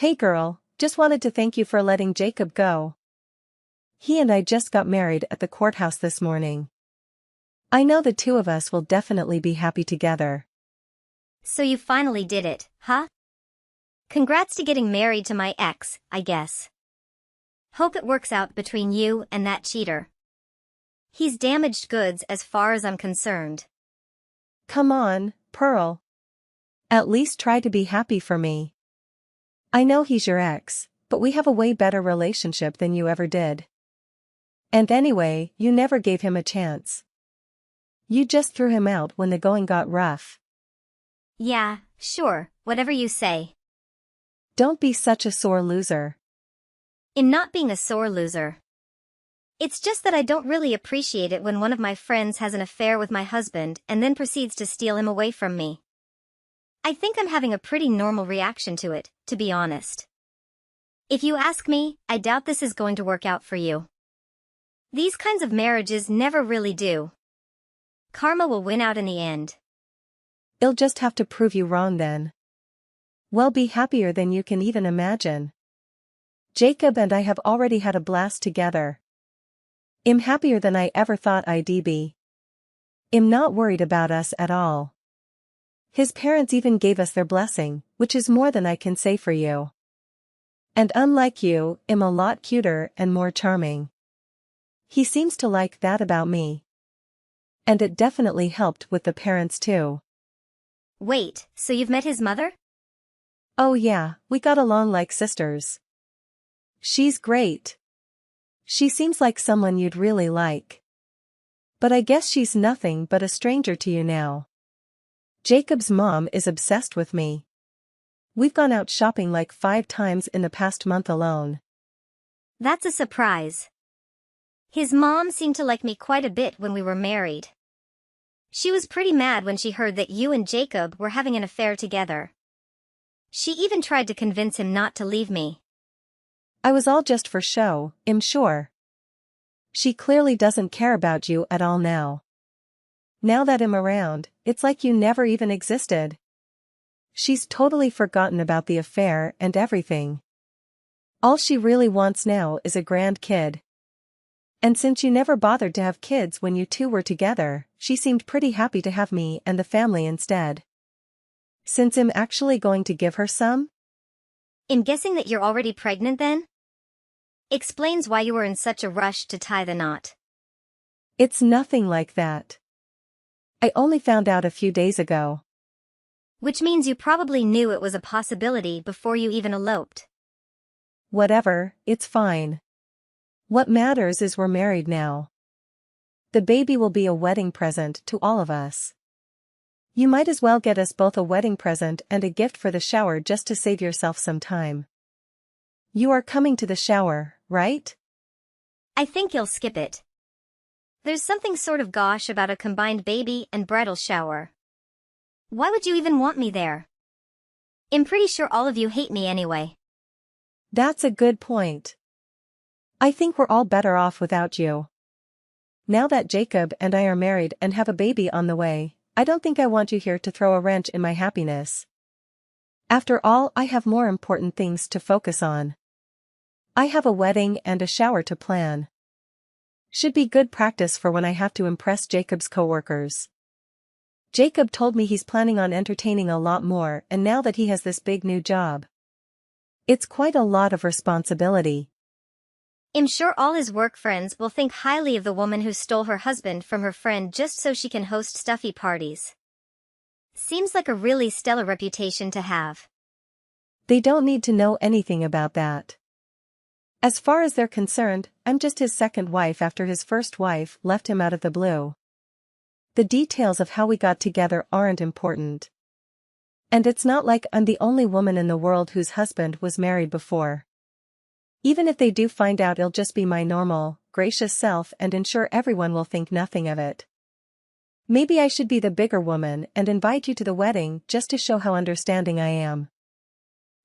Hey girl, just wanted to thank you for letting Jacob go. He and I just got married at the courthouse this morning. I know the two of us will definitely be happy together. So you finally did it, huh? Congrats to getting married to my ex, I guess. Hope it works out between you and that cheater. He's damaged goods as far as I'm concerned. Come on, Pearl. At least try to be happy for me. I know he's your ex, but we have a way better relationship than you ever did. And anyway, you never gave him a chance. You just threw him out when the going got rough. Yeah, sure, whatever you say. Don't be such a sore loser. I'm not being a sore loser. It's just that I don't really appreciate it when one of my friends has an affair with my husband and then proceeds to steal him away from me. I think I'm having a pretty normal reaction to it, to be honest. If you ask me, I doubt this is going to work out for you. These kinds of marriages never really do. Karma will win out in the end. I'll just have to prove you wrong then. We'll be happier than you can even imagine. Jacob and I have already had a blast together. I'm happier than I ever thought I'd be. I'm not worried about us at all. His parents even gave us their blessing, which is more than I can say for you. And unlike you, I'm a lot cuter and more charming. He seems to like that about me. And it definitely helped with the parents too. Wait, so you've met his mother? Oh yeah, we got along like sisters. She's great. She seems like someone you'd really like. But I guess she's nothing but a stranger to you now. Jacob's mom is obsessed with me. We've gone out shopping like 5 times in the past month alone. That's a surprise. His mom seemed to like me quite a bit when we were married. She was pretty mad when she heard that you and Jacob were having an affair together. She even tried to convince him not to leave me. I was all just for show, I'm sure. She clearly doesn't care about you at all now. Now that I'm around, it's like you never even existed. She's totally forgotten about the affair and everything. All she really wants now is a grand kid. And since you never bothered to have kids when you two were together, she seemed pretty happy to have me and the family instead. Since I'm actually going to give her some? I'm guessing that you're already pregnant then? Explains why you were in such a rush to tie the knot. It's nothing like that. I only found out a few days ago. Which means you probably knew it was a possibility before you even eloped. Whatever, it's fine. What matters is we're married now. The baby will be a wedding present to all of us. You might as well get us both a wedding present and a gift for the shower just to save yourself some time. You are coming to the shower, right? I think you'll skip it. There's something sort of gauche about a combined baby and bridal shower. Why would you even want me there? I'm pretty sure all of you hate me anyway. That's a good point. I think we're all better off without you. Now that Jacob and I are married and have a baby on the way, I don't think I want you here to throw a wrench in my happiness. After all, I have more important things to focus on. I have a wedding and a shower to plan. Should be good practice for when I have to impress Jacob's coworkers. Jacob told me he's planning on entertaining a lot more and now that he has this big new job. It's quite a lot of responsibility. I'm sure all his work friends will think highly of the woman who stole her husband from her friend just so she can host stuffy parties. Seems like a really stellar reputation to have. They don't need to know anything about that. As far as they're concerned, I'm just his second wife after his first wife left him out of the blue. The details of how we got together aren't important. And it's not like I'm the only woman in the world whose husband was married before. Even if they do find out, it'll just be my normal, gracious self and ensure everyone will think nothing of it. Maybe I should be the bigger woman and invite you to the wedding just to show how understanding I am.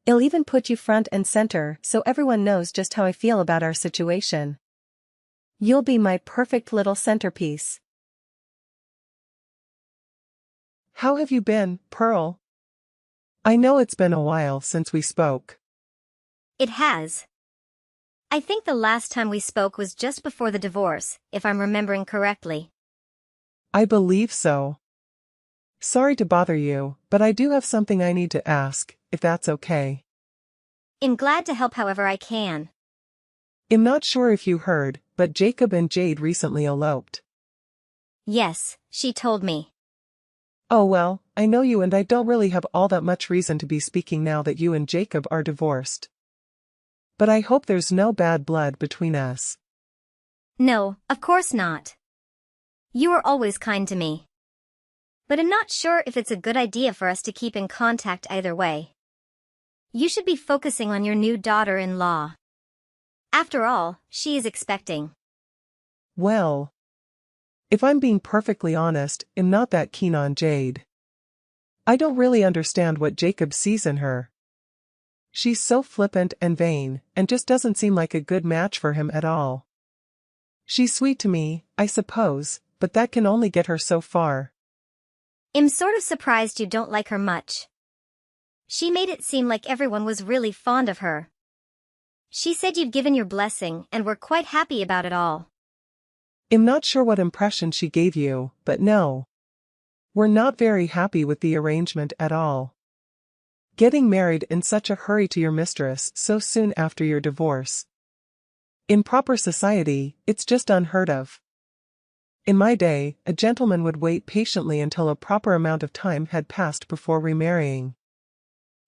I'll even put you front and center so everyone knows just how I feel about our situation. You'll be my perfect little centerpiece. How have you been, Pearl? I know it's been a while since we spoke. It has. I think the last time we spoke was just before the divorce, if I'm remembering correctly. I believe so. Sorry to bother you, but I do have something I need to ask, if that's okay. I'm glad to help however I can. I'm not sure if you heard, but Jacob and Jade recently eloped. Yes, she told me. Oh well, I know you and I don't really have all that much reason to be speaking now that you and Jacob are divorced. But I hope there's no bad blood between us. No, of course not. You are always kind to me. But I'm not sure if it's a good idea for us to keep in contact either way. You should be focusing on your new daughter-in-law. After all, she is expecting. Well, if I'm being perfectly honest, I'm not that keen on Jade. I don't really understand what Jacob sees in her. She's so flippant and vain, and just doesn't seem like a good match for him at all. She's sweet to me, I suppose, but that can only get her so far. I'm sort of surprised you don't like her much. She made it seem like everyone was really fond of her. She said you'd given your blessing and were quite happy about it all. I'm not sure what impression she gave you, but no. We're not very happy with the arrangement at all. Getting married in such a hurry to your mistress so soon after your divorce. In proper society, it's just unheard of. In my day, a gentleman would wait patiently until a proper amount of time had passed before remarrying.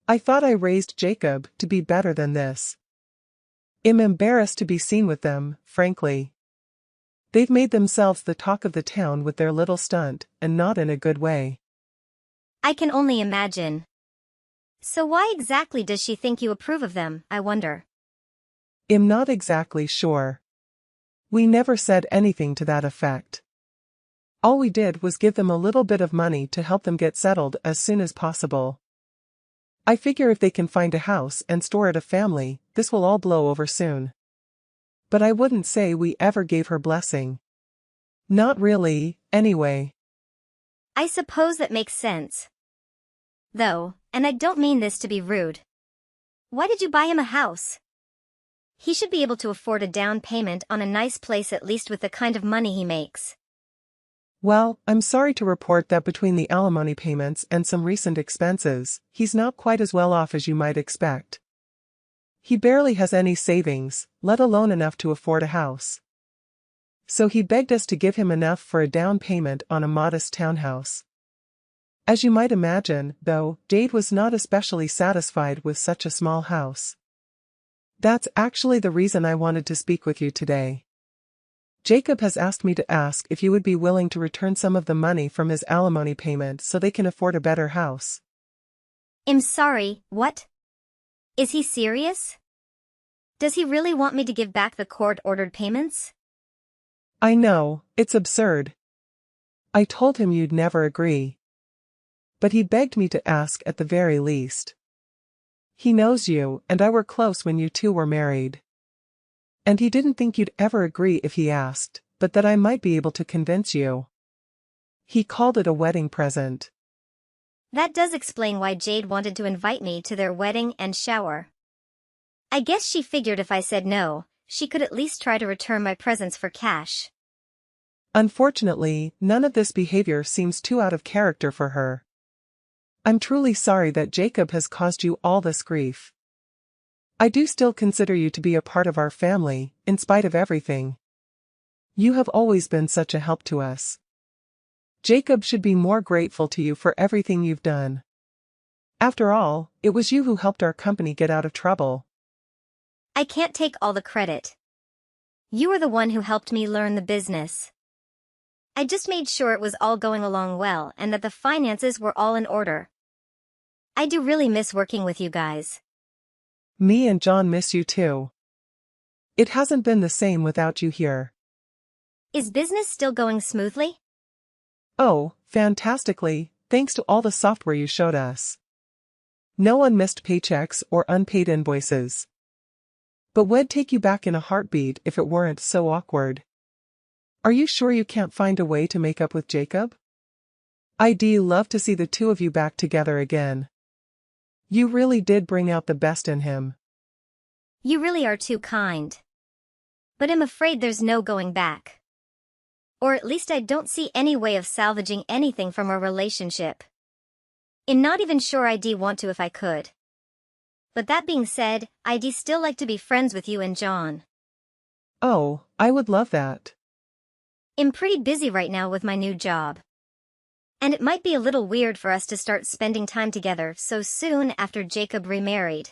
I thought I raised Jacob to be better than this. I'm embarrassed to be seen with them, frankly. They've made themselves the talk of the town with their little stunt, and not in a good way. I can only imagine. So why exactly does she think you approve of them, I wonder? I'm not exactly sure. We never said anything to that effect. All we did was give them a little bit of money to help them get settled as soon as possible. I figure if they can find a house and store it a family, this will all blow over soon. But I wouldn't say we ever gave her blessing. Not really, anyway. I suppose that makes sense. Though, and I don't mean this to be rude. Why did you buy him a house? He should be able to afford a down payment on a nice place at least with the kind of money he makes. Well, I'm sorry to report that between the alimony payments and some recent expenses, he's not quite as well off as you might expect. He barely has any savings, let alone enough to afford a house. So he begged us to give him enough for a down payment on a modest townhouse. As you might imagine, though, Jade was not especially satisfied with such a small house. That's actually the reason I wanted to speak with you today. Jacob has asked me to ask if you would be willing to return some of the money from his alimony payment so they can afford a better house. I'm sorry, what? Is he serious? Does he really want me to give back the court-ordered payments? I know, it's absurd. I told him you'd never agree. But he begged me to ask at the very least. He knows you and I were close when you two were married. And he didn't think you'd ever agree if he asked, but that I might be able to convince you. He called it a wedding present. That does explain why Jade wanted to invite me to their wedding and shower. I guess she figured if I said no, she could at least try to return my presents for cash. Unfortunately, none of this behavior seems too out of character for her. I'm truly sorry that Jacob has caused you all this grief. I do still consider you to be a part of our family, in spite of everything. You have always been such a help to us. Jacob should be more grateful to you for everything you've done. After all, it was you who helped our company get out of trouble. I can't take all the credit. You were the one who helped me learn the business. I just made sure it was all going along well and that the finances were all in order. I do really miss working with you guys. Me and John miss you too. It hasn't been the same without you here. Is business still going smoothly? Oh, fantastically, thanks to all the software you showed us. No unmissed paychecks or unpaid invoices. But we'd take you back in a heartbeat if it weren't so awkward. Are you sure you can't find a way to make up with Jacob? I'd love to see the two of you back together again. You really did bring out the best in him. You really are too kind. But I'm afraid there's no going back. Or at least I don't see any way of salvaging anything from our relationship. I'm not even sure I'd want to if I could. But that being said, I'd still like to be friends with you and John. Oh, I would love that. I'm pretty busy right now with my new job. And it might be a little weird for us to start spending time together so soon after Jacob remarried.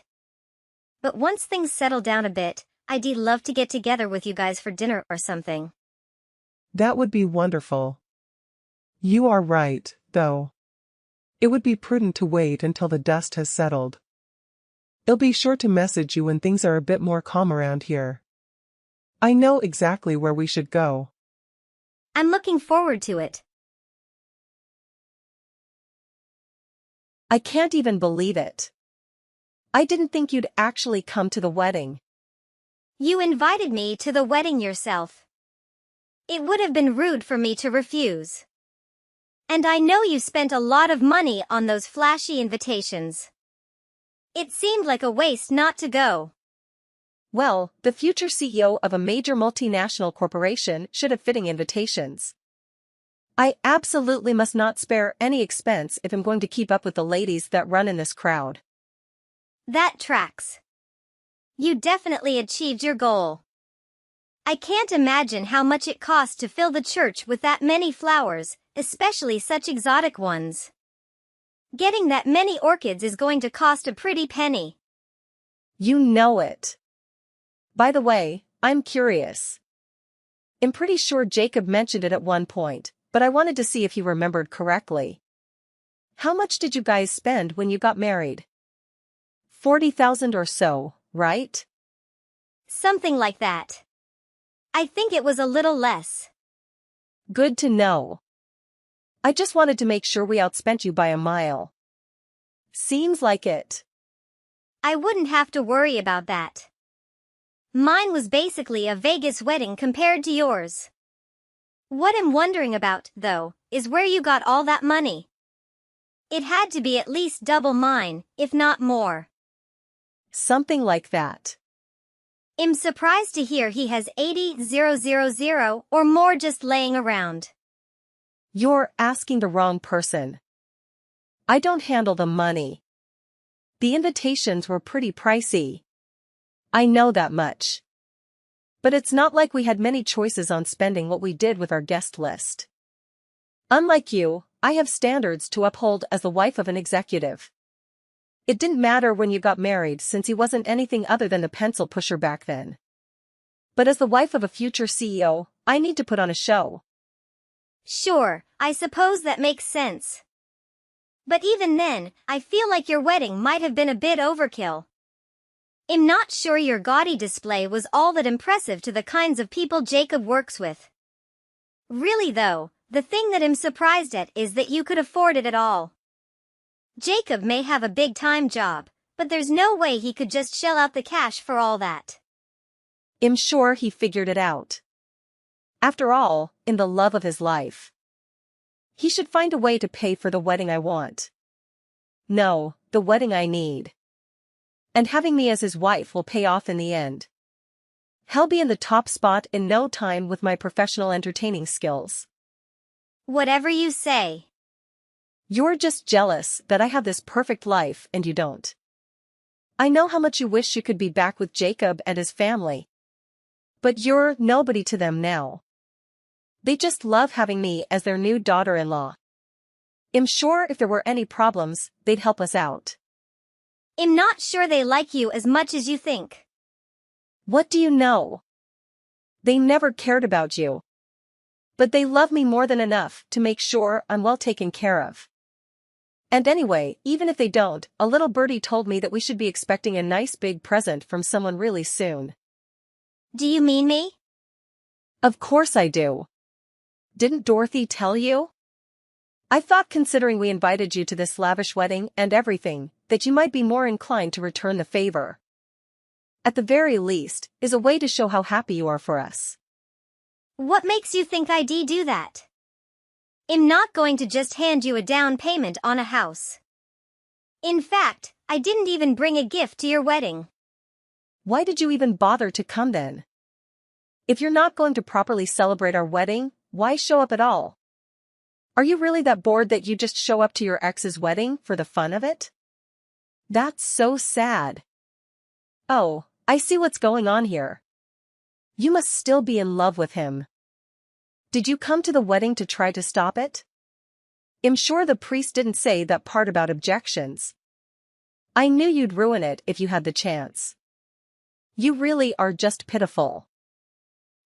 But once things settle down a bit, I'd love to get together with you guys for dinner or something. That would be wonderful. You are right, though. It would be prudent to wait until the dust has settled. I'll be sure to message you when things are a bit more calm around here. I know exactly where we should go. I'm looking forward to it. I can't even believe it. I didn't think you'd actually come to the wedding. You invited me to the wedding yourself. It would have been rude for me to refuse. And I know you spent a lot of money on those flashy invitations. It seemed like a waste not to go. Well, the future CEO of a major multinational corporation should have fitting invitations. I absolutely must not spare any expense if I'm going to keep up with the ladies that run in this crowd. That tracks. You definitely achieved your goal. I can't imagine how much it cost to fill the church with that many flowers, especially such exotic ones. Getting that many orchids is going to cost a pretty penny. You know it. By the way, I'm curious. I'm pretty sure Jacob mentioned it at one point, but I wanted to see if he remembered correctly. How much did you guys spend when you got married? 40,000 or so, right? Something like that. I think it was a little less. Good to know. I just wanted to make sure we outspent you by a mile. Seems like it. I wouldn't have to worry about that. Mine was basically a Vegas wedding compared to yours. What I'm wondering about, though, is where you got all that money. It had to be at least double mine, if not more. Something like that. I'm surprised to hear he has 80,000 or more just laying around. You're asking the wrong person. I don't handle the money. The invitations were pretty pricey. I know that much. But it's not like we had many choices on spending what we did with our guest list. Unlike you, I have standards to uphold as the wife of an executive. It didn't matter when you got married since he wasn't anything other than a pencil pusher back then. But as the wife of a future CEO, I need to put on a show. Sure, I suppose that makes sense. But even then, I feel like your wedding might have been a bit overkill. I'm not sure your gaudy display was all that impressive to the kinds of people Jacob works with. Really though, the thing that I'm surprised at is that you could afford it at all. Jacob may have a big-time job, but there's no way he could just shell out the cash for all that. I'm sure he figured it out. After all, in the love of his life, he should find a way to pay for the wedding I want. No, the wedding I need. And having me as his wife will pay off in the end. He'll be in the top spot in no time with my professional entertaining skills. Whatever you say. You're just jealous that I have this perfect life and you don't. I know how much you wish you could be back with Jacob and his family. But you're nobody to them now. They just love having me as their new daughter-in-law. I'm sure if there were any problems, they'd help us out. I'm not sure they like you as much as you think. What do you know? They never cared about you. But they love me more than enough to make sure I'm well taken care of. And anyway, even if they don't, a little birdie told me that we should be expecting a nice big present from someone really soon. Do you mean me? Of course I do. Didn't Dorothy tell you? I thought considering we invited you to this lavish wedding and everything, that you might be more inclined to return the favor. At the very least, is a way to show how happy you are for us. What makes you think I'd do that? I'm not going to just hand you a down payment on a house. In fact, I didn't even bring a gift to your wedding. Why did you even bother to come then? If you're not going to properly celebrate our wedding, why show up at all? Are you really that bored that you just show up to your ex's wedding for the fun of it? That's so sad. Oh, I see what's going on here. You must still be in love with him. Did you come to the wedding to try to stop it? I'm sure the priest didn't say that part about objections. I knew you'd ruin it if you had the chance. You really are just pitiful.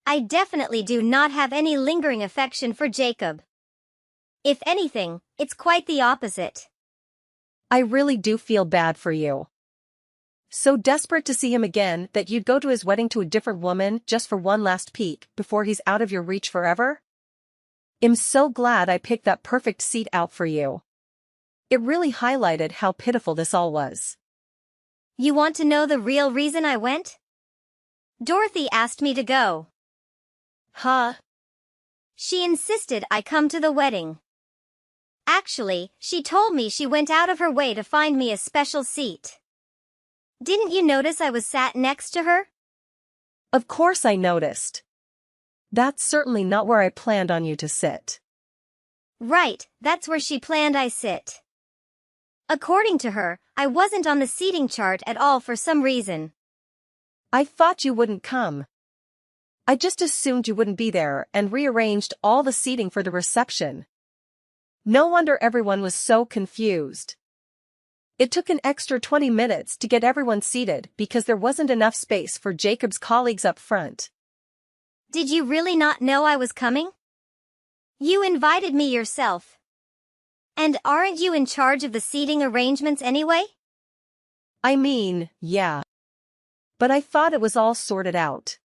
I definitely do not have any lingering affection for Jacob. If anything, it's quite the opposite. I really do feel bad for you. So desperate to see him again that you'd go to his wedding to a different woman just for one last peek before he's out of your reach forever? I'm so glad I picked that perfect seat out for you. It really highlighted how pitiful this all was. You want to know the real reason I went? Dorothy asked me to go. Huh? She insisted I come to the wedding. Actually, she told me she went out of her way to find me a special seat. Didn't you notice I was sat next to her? Of course I noticed. That's certainly not where I planned on you to sit. Right, that's where she planned I sit. According to her, I wasn't on the seating chart at all for some reason. I thought you wouldn't come. I just assumed you wouldn't be there and rearranged all the seating for the reception. No wonder everyone was so confused. It took an extra 20 minutes to get everyone seated because there wasn't enough space for Jacob's colleagues up front. Did you really not know I was coming? You invited me yourself. And aren't you in charge of the seating arrangements anyway? I mean, yeah. But I thought it was all sorted out.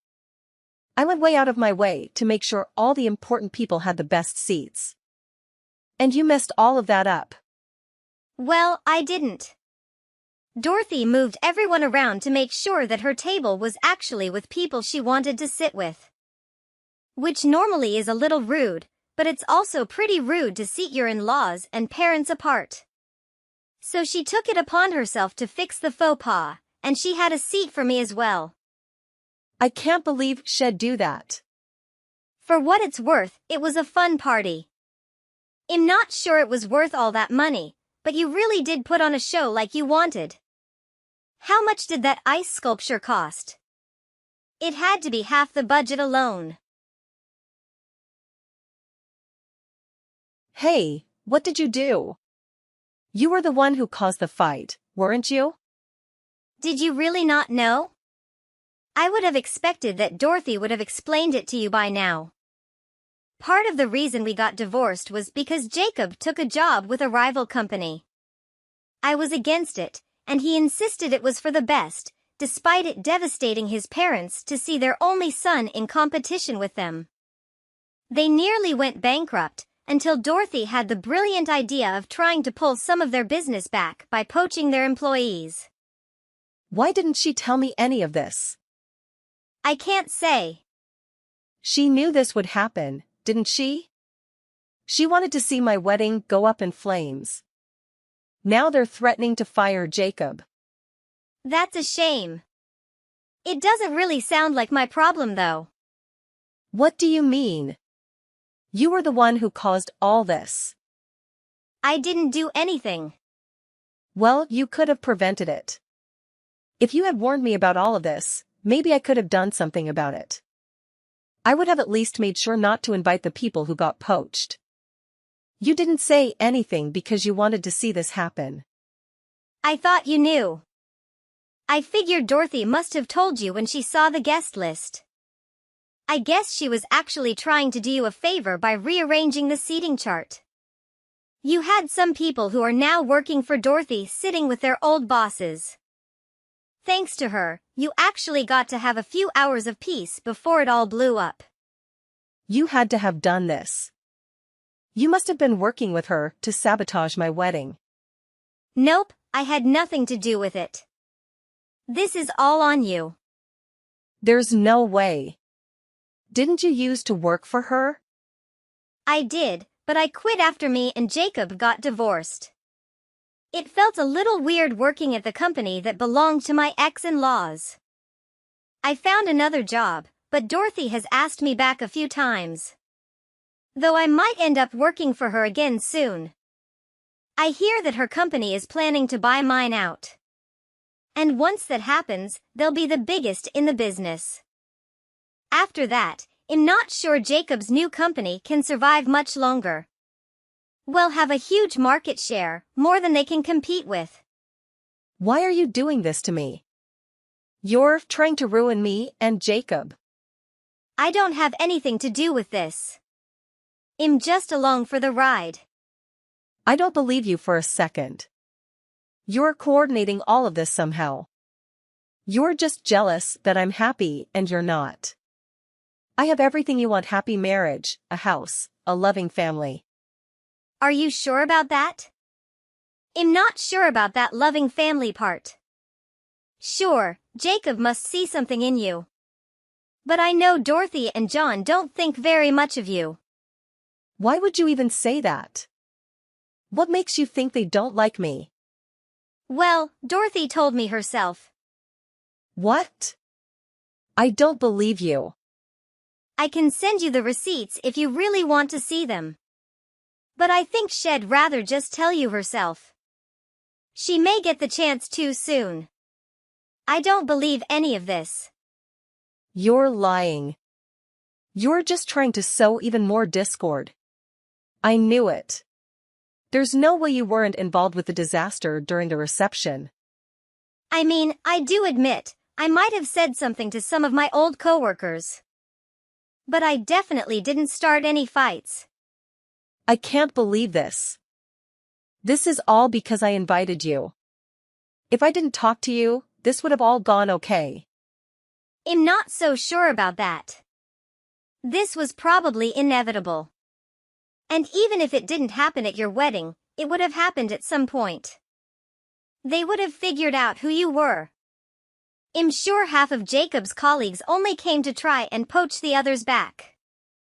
I went way out of my way to make sure all the important people had the best seats. And you messed all of that up. Well, I didn't. Dorothy moved everyone around to make sure that her table was actually with people she wanted to sit with. Which normally is a little rude, but it's also pretty rude to seat your in-laws and parents apart. So she took it upon herself to fix the faux pas, and she had a seat for me as well. I can't believe she'd do that. For what it's worth, it was a fun party. I'm not sure it was worth all that money, but you really did put on a show like you wanted. How much did that ice sculpture cost? It had to be half the budget alone. Hey, what did you do? You were the one who caused the fight, weren't you? Did you really not know? I would have expected that Dorothy would have explained it to you by now. Part of the reason we got divorced was because Jacob took a job with a rival company. I was against it, and he insisted it was for the best, despite it devastating his parents to see their only son in competition with them. They nearly went bankrupt, until Dorothy had the brilliant idea of trying to pull some of their business back by poaching their employees. Why didn't she tell me any of this? I can't say. She knew this would happen, didn't she? She wanted to see my wedding go up in flames. Now they're threatening to fire Jacob. That's a shame. It doesn't really sound like my problem though. What do you mean? You were the one who caused all this. I didn't do anything. Well, you could have prevented it. If you had warned me about all of this, maybe I could have done something about it. I would have at least made sure not to invite the people who got poached. You didn't say anything because you wanted to see this happen. I thought you knew. I figured Dorothy must have told you when she saw the guest list. I guess she was actually trying to do you a favor by rearranging the seating chart. You had some people who are now working for Dorothy sitting with their old bosses. Thanks to her, you actually got to have a few hours of peace before it all blew up. You had to have done this. You must have been working with her to sabotage my wedding. Nope, I had nothing to do with it. This is all on you. There's no way. Didn't you used to work for her? I did, but I quit after me and Jacob got divorced. It felt a little weird working at the company that belonged to my ex-in-laws. I found another job, but Dorothy has asked me back a few times. Though I might end up working for her again soon. I hear that her company is planning to buy mine out. And once that happens, they'll be the biggest in the business. After that, I'm not sure Jacob's new company can survive much longer. We'll have a huge market share, more than they can compete with. Why are you doing this to me? You're trying to ruin me and Jacob. I don't have anything to do with this. I'm just along for the ride. I don't believe you for a second. You're coordinating all of this somehow. You're just jealous that I'm happy and you're not. I have everything you want: happy marriage, a house, a loving family. Are you sure about that? I'm not sure about that loving family part. Sure, Jacob must see something in you. But I know Dorothy and John don't think very much of you. Why would you even say that? What makes you think they don't like me? Well, Dorothy told me herself. What? I don't believe you. I can send you the receipts if you really want to see them. But I think she'd rather just tell you herself. She may get the chance too soon. I don't believe any of this. You're lying. You're just trying to sow even more discord. I knew it. There's no way you weren't involved with the disaster during the reception. I mean, I do admit, I might have said something to some of my old coworkers. But I definitely didn't start any fights. I can't believe this. This is all because I invited you. If I didn't talk to you, this would have all gone okay. I'm not so sure about that. This was probably inevitable. And even if it didn't happen at your wedding, it would have happened at some point. They would have figured out who you were. I'm sure half of Jacob's colleagues only came to try and poach the others back.